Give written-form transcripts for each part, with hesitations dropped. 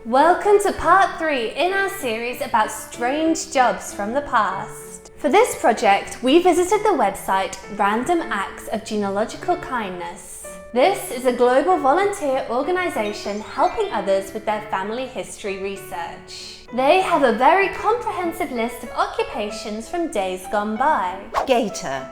Welcome to part 3 in our series about strange jobs from the past. For this project, we visited the website Random Acts of Genealogical Kindness. This is a global volunteer organisation helping others with their family history research. They have a very comprehensive list of occupations from days gone by. Gator,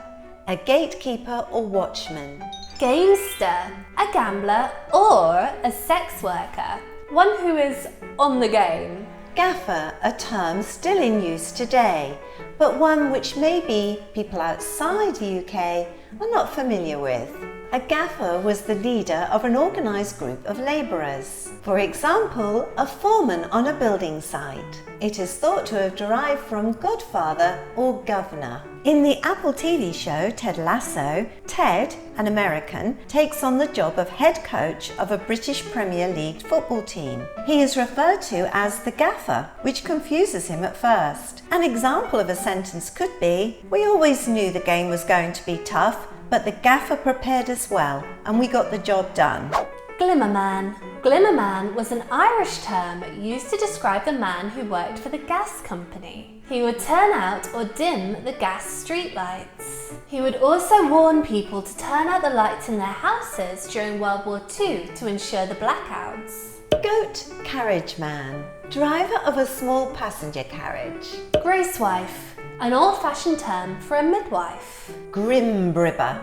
a gatekeeper or watchman. Gamester, a gambler or a sex worker, one who is on the game. Gaffer, a term still in use today, but one which maybe people outside the UK are not familiar with. A gaffer was the leader of an organised group of labourers. For example, a foreman on a building site. It is thought to have derived from godfather or governor. In the Apple TV show Ted Lasso, Ted, an American, takes on the job of head coach of a British Premier League football team. He is referred to as the gaffer, which confuses him at first. An example of a sentence could be, "We always knew the game was going to be tough, but the gaffer prepared us well, and we got the job done." Glimmerman. Glimmerman was an Irish term used to describe the man who worked for the gas company. He would turn out or dim the gas streetlights. He would also warn people to turn out the lights in their houses during World War II to ensure the blackouts. Goat carriage man, driver of a small passenger carriage. Gracewife, an old-fashioned term for a midwife. Grimbribber.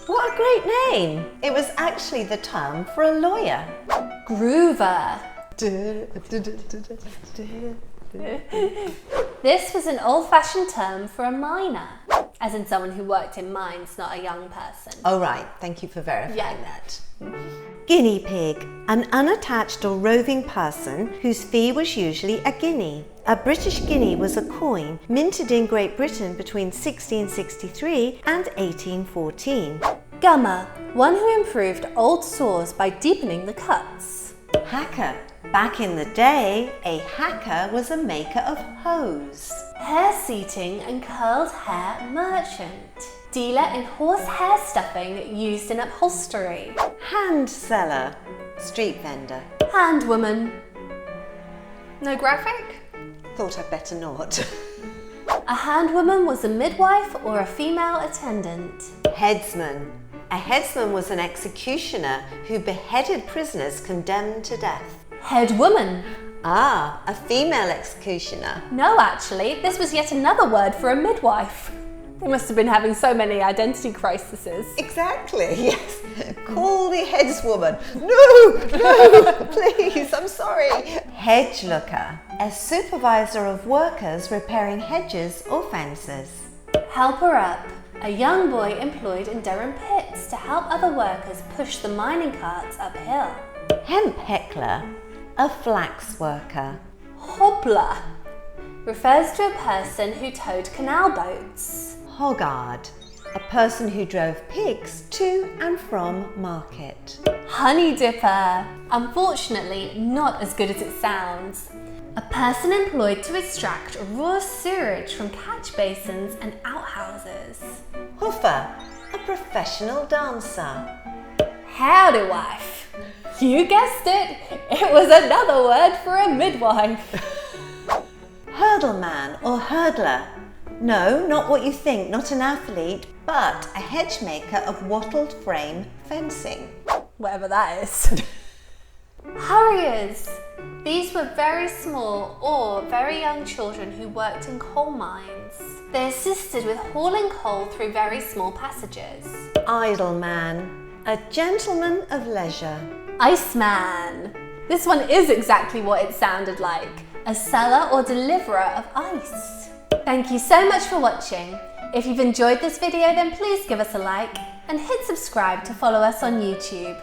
What a great name! It was actually the term for a lawyer. Groover. This was an old-fashioned term for a miner, as in someone who worked in mines, not a young person. Oh right, thank you for verifying Yeah. that. Guinea pig, an unattached or roving person whose fee was usually a guinea. A British guinea was a coin minted in Great Britain between 1663 and 1814. Gummer, one who improved old sores by deepening the cuts. Hacker. Back in the day, a hacker was a maker of hose. Hair seating and curled hair merchant. Dealer in horse hair stuffing used in upholstery. Hand seller. Street vendor. Handwoman. No graphic? Thought I'd better not. A handwoman was a midwife or a female attendant. Headsman. A headsman was an executioner who beheaded prisoners condemned to death. Headwoman. Ah, a female executioner. No, actually, this was yet another word for a midwife. They must have been having so many identity crises. Exactly, yes. Call the headswoman. No, please, I'm sorry. Hedgelooker. A supervisor of workers repairing hedges or fences. Helper up. A young boy employed in Durham pits to help other workers push the mining carts uphill. Hemp heckler. A flax worker. Hobbler refers to a person who towed canal boats. Hoggard. A person who drove pigs to and from market. Honey dipper. Unfortunately, not as good as it sounds. A person employed to extract raw sewage from catch basins and outhouses. Huffer. A professional dancer. Howdy wife. You guessed it, it was another word for a midwife. Hurdleman or hurdler. No, not what you think, not an athlete, but a hedge maker of wattled frame fencing. Whatever that is. Hurriers. These were very small or very young children who worked in coal mines. They assisted with hauling coal through very small passages. Idleman. A gentleman of leisure. Iceman. This one is exactly what it sounded like. A seller or deliverer of ice. Thank you so much for watching. If you've enjoyed this video, then please give us a like and hit subscribe to follow us on YouTube.